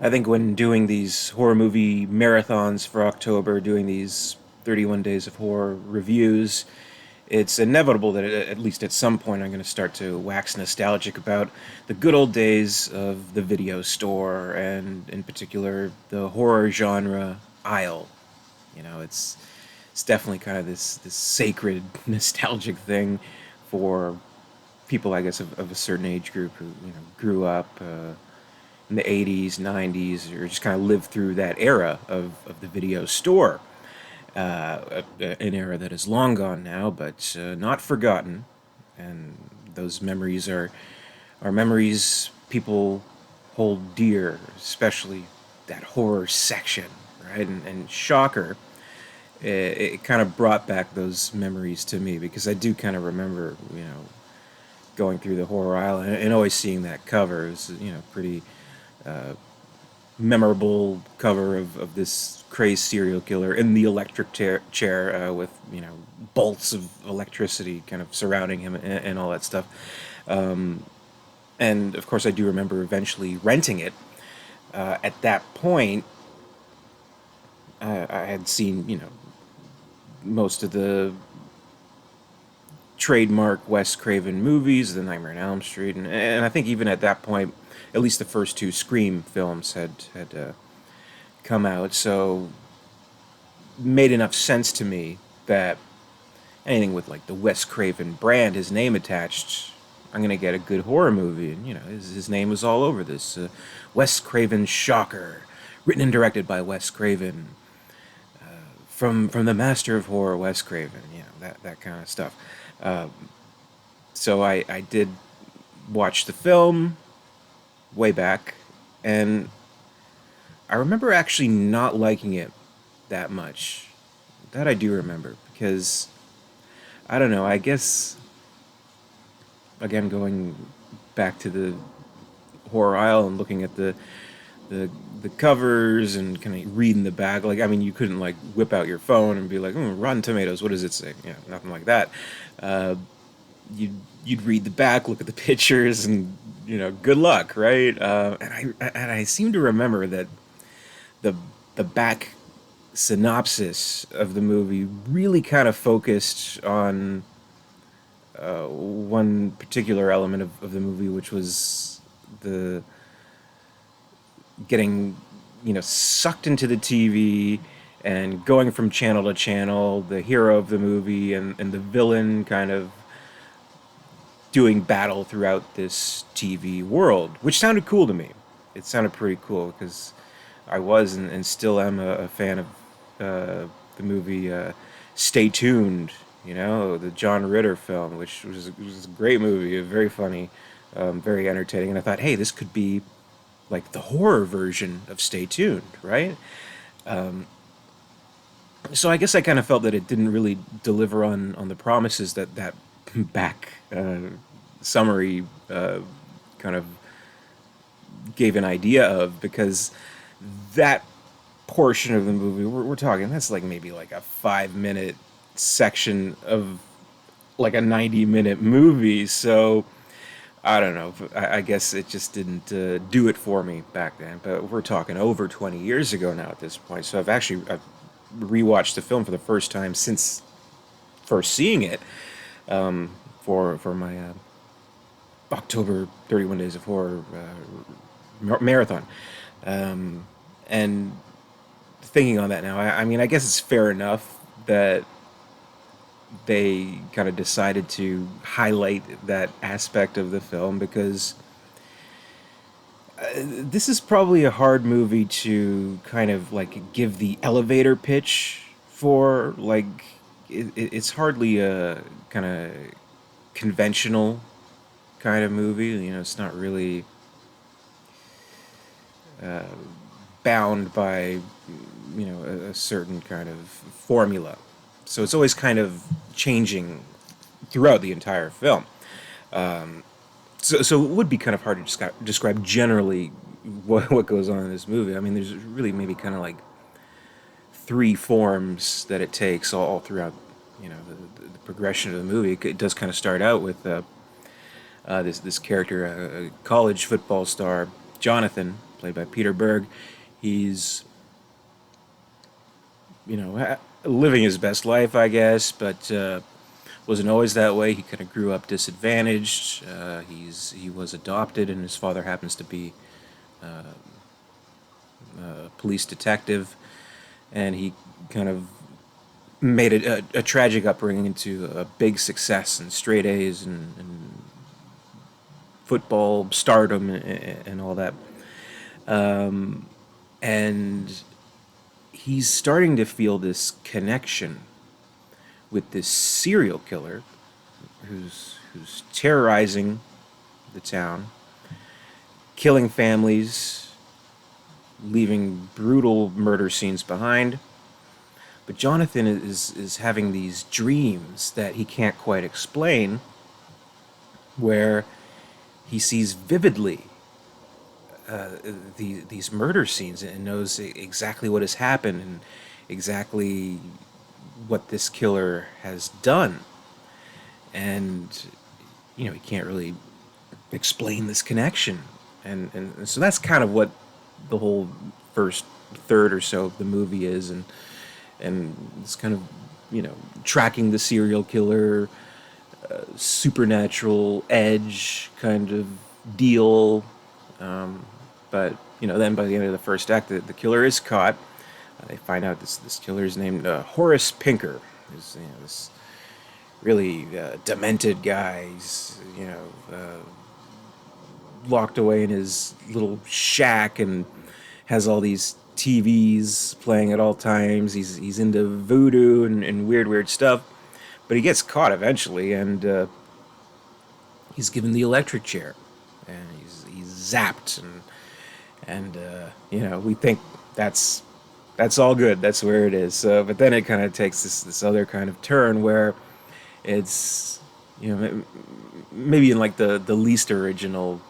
I think when doing these horror movie marathons for October, doing these 31 Days of Horror reviews, it's inevitable that at least at some point I'm going to start to wax nostalgic about the good old days of the video store and, in particular, the horror genre aisle. It's definitely kind of this sacred nostalgic thing for people, I guess, of a certain age group who grew up in the 80s, 90s, or just kind of lived through that era of the video store. An era that is long gone now, but not forgotten. And those memories are memories people hold dear, especially that horror section, right? And Shocker, it kind of brought back those memories to me because I do kind of remember, going through the horror aisle and always seeing that cover. It was, pretty memorable cover of this crazed serial killer in the electric chair with bolts of electricity kind of surrounding him and all that stuff. And of course, I do remember eventually renting it. At that point, I had seen most of the trademark Wes Craven movies, The Nightmare on Elm Street, and I think even at that point, at least the first two Scream films had come out, so made enough sense to me that anything with like the Wes Craven brand, his name attached, I'm gonna get a good horror movie. And his name was all over this. Wes Craven Shocker, written and directed by Wes Craven, from the master of horror, Wes Craven. That kind of stuff. So I did watch the film way back, and I remember actually not liking it that much. That I do remember because I don't know. I guess again going back to the horror aisle and looking at the the covers and kind of reading the back. Like, I mean, you couldn't like whip out your phone and be like, Rotten Tomatoes, what does it say? Nothing like that. Uh, you'd read the back, look at the pictures, and good luck, right? And I seem to remember that the the back synopsis of the movie really kind of focused on one particular element of the movie, which was the getting sucked into the TV and going from channel to channel, the hero of the movie and the villain kind of doing battle throughout this TV world, which sounded cool to me. It sounded pretty cool because I was and still am a fan of the movie Stay Tuned, the John Ritter film, which was a great movie, very funny, very entertaining. And I thought, hey, this could be like the horror version of Stay Tuned, right? So I guess I kind of felt that it didn't really deliver on the promises that back summary kind of gave an idea of, because that portion of the movie we're talking, that's like maybe like a 5 minute section of like a 90-minute movie. So I don't know. I guess it just didn't do it for me back then. But we're talking over 20 years ago now at this point. So I've rewatched the film for the first time since first seeing it, for my October 31 Days of Horror marathon. And thinking on that now, I mean, I guess it's fair enough that they kind of decided to highlight that aspect of the film because this is probably a hard movie to kind of like give the elevator pitch for. Like, it's hardly a kind of conventional kind of movie. It's not really bound by a certain kind of formula. So it's always kind of changing throughout the entire film. So it would be kind of hard to describe generally what goes on in this movie. I mean, there's really maybe kind of like three forms that it takes all throughout, the progression of the movie. It does kind of start out with this character, a college football star, Jonathan. played by Peter Berg. He's, living his best life, I guess, but wasn't always that way. He kind of grew up disadvantaged. He was adopted, and his father happens to be a police detective, and he kind of made it a tragic upbringing into a big success and straight A's and football stardom and all that. And he's starting to feel this connection with this serial killer who's terrorizing the town, killing families, leaving brutal murder scenes behind. But Jonathan is having these dreams that he can't quite explain, where he sees vividly these murder scenes and knows exactly what has happened and exactly what this killer has done. And, he can't really explain this connection. And so that's kind of what the whole first third or so of the movie is. And it's kind of, tracking the serial killer, supernatural edge kind of deal. But then by the end of the first act, the killer is caught. They find out this killer is named Horace Pinker. He's this really demented guy. He's locked away in his little shack and has all these TVs playing at all times. He's into voodoo and weird stuff. But he gets caught eventually, and he's given the electric chair, and he's zapped, and we think that's all good. That's where it is. But then it kind of takes this other kind of turn where it's maybe in like the least original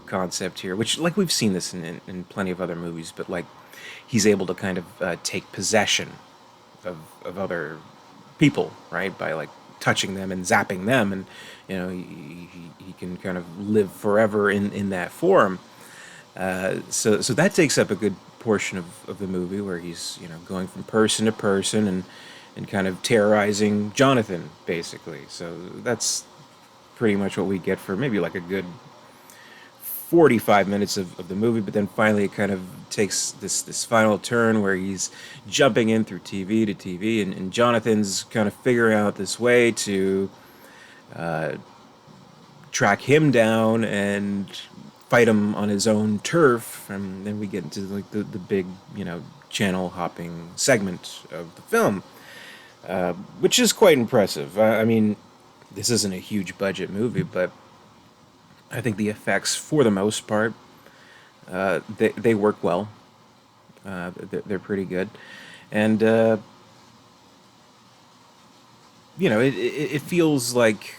concept here, which like we've seen this in plenty of other movies, but like he's able to kind of take possession of other people, right, by like touching them and zapping them, and he can kind of live forever in that form. So that takes up a good portion of the movie, where he's going from person to person and kind of terrorizing Jonathan, basically. So that's pretty much what we get for maybe like a good 45 minutes of the movie. But then finally it kind of takes this final turn where he's jumping in through TV to TV, and Jonathan's kind of figuring out this way to track him down and fight him on his own turf. And then we get into like the big channel hopping segment of the film, which is quite impressive. I mean, this isn't a huge budget movie, but I think the effects, for the most part, they work well. They're pretty good, and it feels like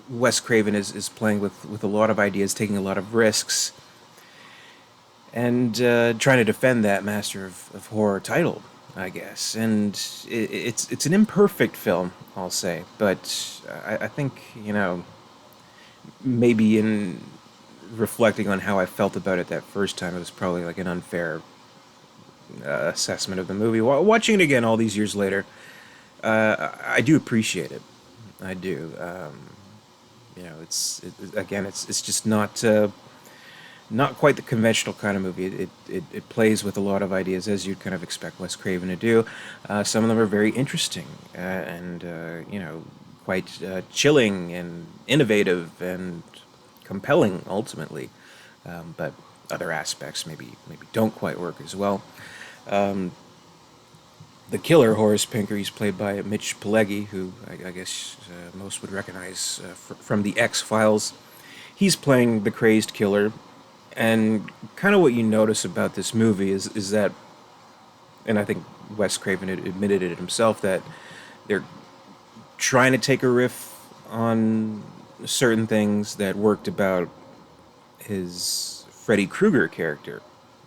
Wes Craven is playing with a lot of ideas, taking a lot of risks, and trying to defend that master of horror title, I guess. And it's an imperfect film, I'll say, but I think maybe in reflecting on how I felt about it that first time, it was probably like an unfair assessment of the movie. Watching it again all these years later, I do appreciate it. I do. It's just not quite the conventional kind of movie. It plays with a lot of ideas, as you'd kind of expect Wes Craven to do. Some of them are very interesting and quite chilling and innovative and compelling ultimately, but other aspects maybe don't quite work as well. The killer, Horace Pinker, he's played by Mitch Pileggi, who I guess most would recognize from the X-Files. He's playing the crazed killer, and kind of what you notice about this movie is that, and I think Wes Craven admitted it himself, that they're trying to take a riff on certain things that worked about his Freddy Krueger character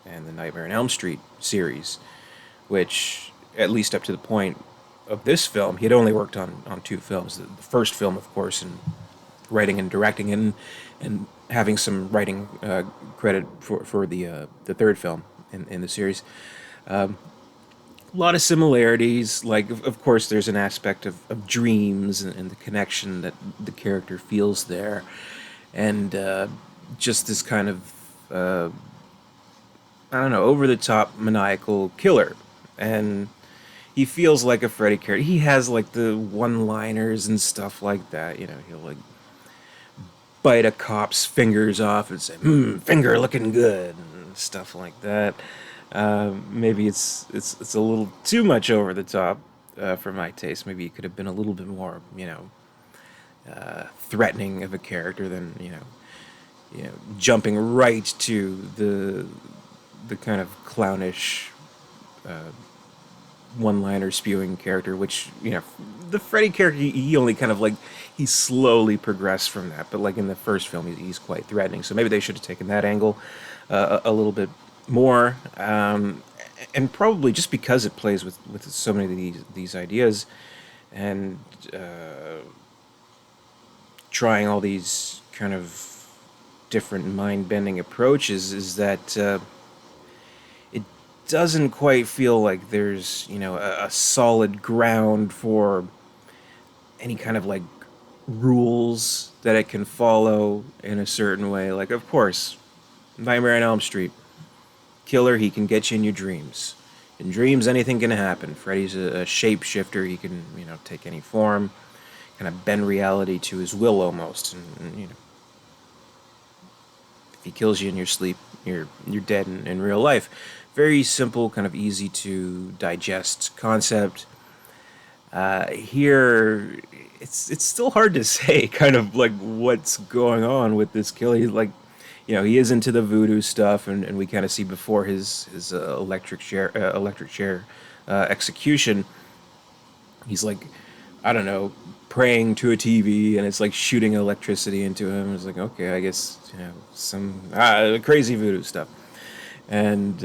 and the Nightmare on Elm Street series, which, at least up to the point of this film, he had only worked on two films. The first film, of course, and writing and directing, and having some writing credit for the third film in the series. A lot of similarities. Like, of course, there's an aspect of dreams and the connection that the character feels there, and just this kind of I don't know, over the top maniacal killer, and he feels like a Freddy character. He has like the one liners and stuff like that. You know, he'll like bite a cop's fingers off and say, finger looking good," and stuff like that. Maybe it's a little too much over the top for my taste. Maybe it could have been a little bit more, threatening of a character than jumping right to the kind of clownish one-liner spewing character, which the Freddy character, he only kind of like he slowly progressed from that, but like in the first film, he's quite threatening. So maybe they should have taken that angle a little bit more, and probably just because it plays with so many of these ideas, and trying all these kind of different mind-bending approaches, is that it doesn't quite feel like there's a solid ground for any kind of like rules that it can follow in a certain way. Like, of course, Nightmare on Elm Street, killer, he can get you in your dreams. In dreams, anything can happen. Freddy's a shapeshifter. He can, take any form, kind of bend reality to his will almost. And if he kills you in your sleep, you're dead in real life. Very simple, kind of easy to digest concept. Here, it's still hard to say, kind of like what's going on with this killer. He's like, he is into the voodoo stuff, and we kind of see before his electric chair execution. He's like, I don't know, praying to a TV, and it's like shooting electricity into him. It's like, okay, I guess some crazy voodoo stuff, and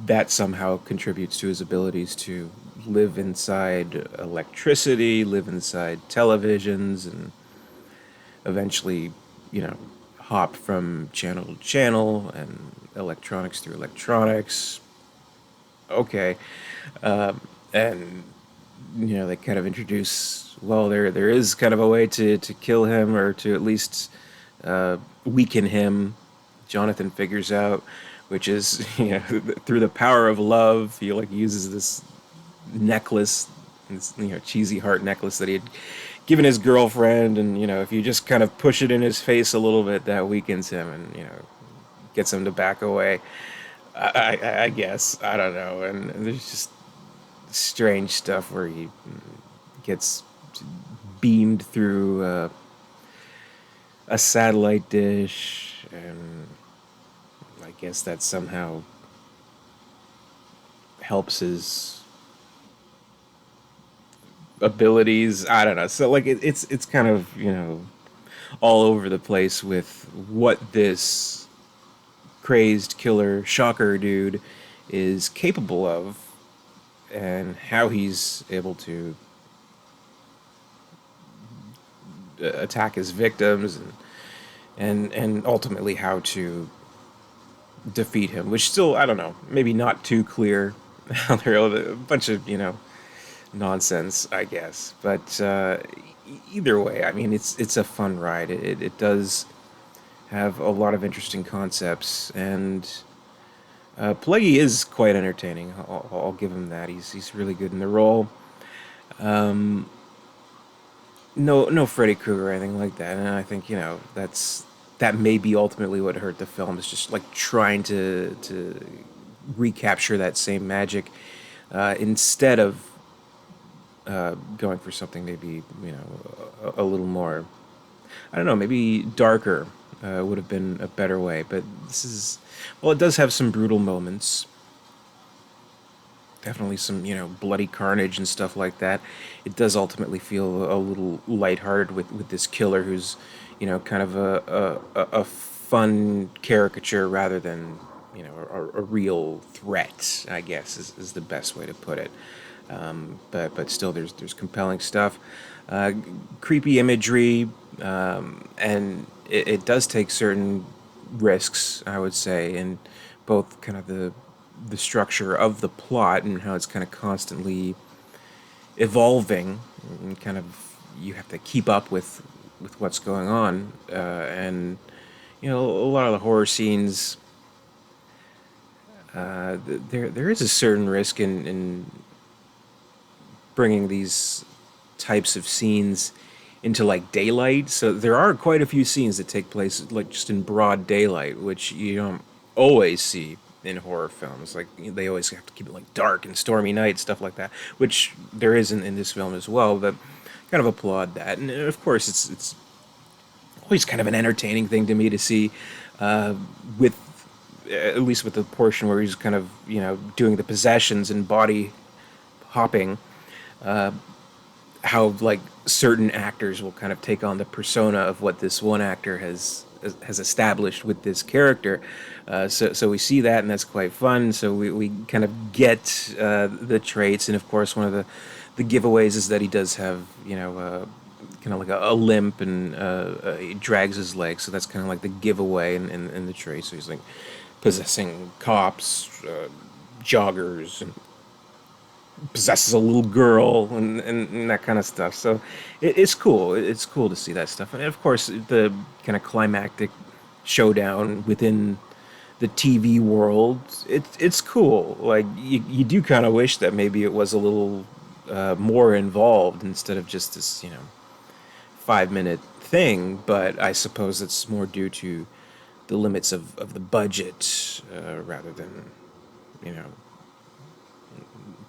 that somehow contributes to his abilities to live inside electricity, live inside televisions, and eventually, hop from channel to channel and electronics through electronics. Okay. And, they kind of introduce, well, there is kind of a way to kill him, or to at least weaken him. Jonathan figures out, which is, through the power of love. He like uses this necklace, this cheesy heart necklace that he had given his girlfriend, and if you just kind of push it in his face a little bit, that weakens him, and gets him to back away. I guess, I don't know, and there's just strange stuff where he gets beamed through a satellite dish, and I guess that somehow helps his abilities. I don't know. So like it's kind of all over the place with what this crazed killer shocker dude is capable of, and how he's able to attack his victims, and ultimately how to defeat him, which still, I don't know, maybe not too clear. There are a bunch of nonsense, I guess, but either way, I mean, it's a fun ride. It does have a lot of interesting concepts, and Pileggi is quite entertaining. I'll give him that. He's really good in the role. No Freddy Krueger or anything like that, and I think that may be ultimately what hurt the film, is just like trying to recapture that same magic, instead of going for something maybe a little more, I don't know, maybe darker would have been a better way. But this is, well, it does have some brutal moments. Definitely some, bloody carnage and stuff like that. It does ultimately feel a little lighthearted with this killer who's, kind of a fun caricature rather than, a real threat, I guess, is the best way to put it. But still, there's compelling stuff. uh, creepy imagery, and it does take certain risks, I would say, in both kind of the structure of the plot and how it's kind of constantly evolving, and kind of you have to keep up with what's going on, and a lot of the horror scenes, there is a certain risk in bringing these types of scenes into like daylight. So there are quite a few scenes that take place like just in broad daylight, which you don't always see in horror films. Like they always have to keep it like dark and stormy night, stuff like that, which there is in this film as well. But kind of applaud that, and of course it's always kind of an entertaining thing to me to see, with at least with the portion where he's kind of doing the possessions and body hopping, how like certain actors will kind of take on the persona of what this one actor has established with this character. So we see that, and that's quite fun. So we kind of get the traits, and of course one of the giveaways is that he does have kind of like a limp, and he drags his leg. So that's kind of like the giveaway in the trait. So he's like possessing cops, joggers, and possesses a little girl, and that kind of stuff. So it's cool. It's cool to see that stuff. And of course, the kind of climactic showdown within the TV world, it's cool. Like you do kind of wish that maybe it was a little more involved instead of just this 5-minute thing. But I suppose it's more due to the limits of the budget, rather than you know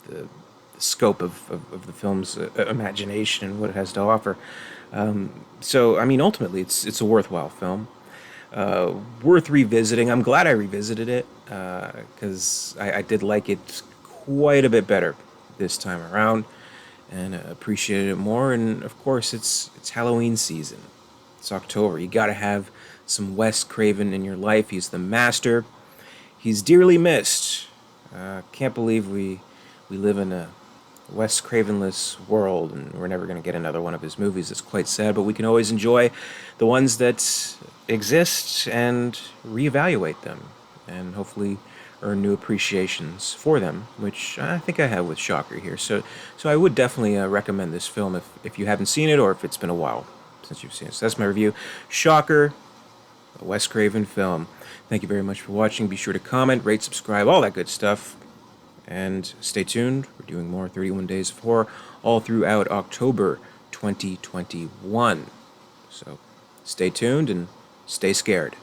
the scope of the film's imagination and what it has to offer. So, I mean, ultimately, it's a worthwhile film, worth revisiting. I'm glad I revisited it, because I did like it quite a bit better this time around, and appreciated it more. And of course, it's Halloween season. It's October. You got to have some Wes Craven in your life. He's the master. He's dearly missed. Can't believe we live in a Wes Cravenless world, and we're never going to get another one of his movies. It's quite sad, but we can always enjoy the ones that exist and reevaluate them, and hopefully earn new appreciations for them, which I think I have with Shocker here. So I would definitely recommend this film if you haven't seen it, or if it's been a while since you've seen it. So that's my review. Shocker, a Wes Craven film. Thank you very much for watching. Be sure to comment, rate, subscribe, all that good stuff. And stay tuned. We're doing more 31 Days of Horror all throughout October 2021. So stay tuned and stay scared.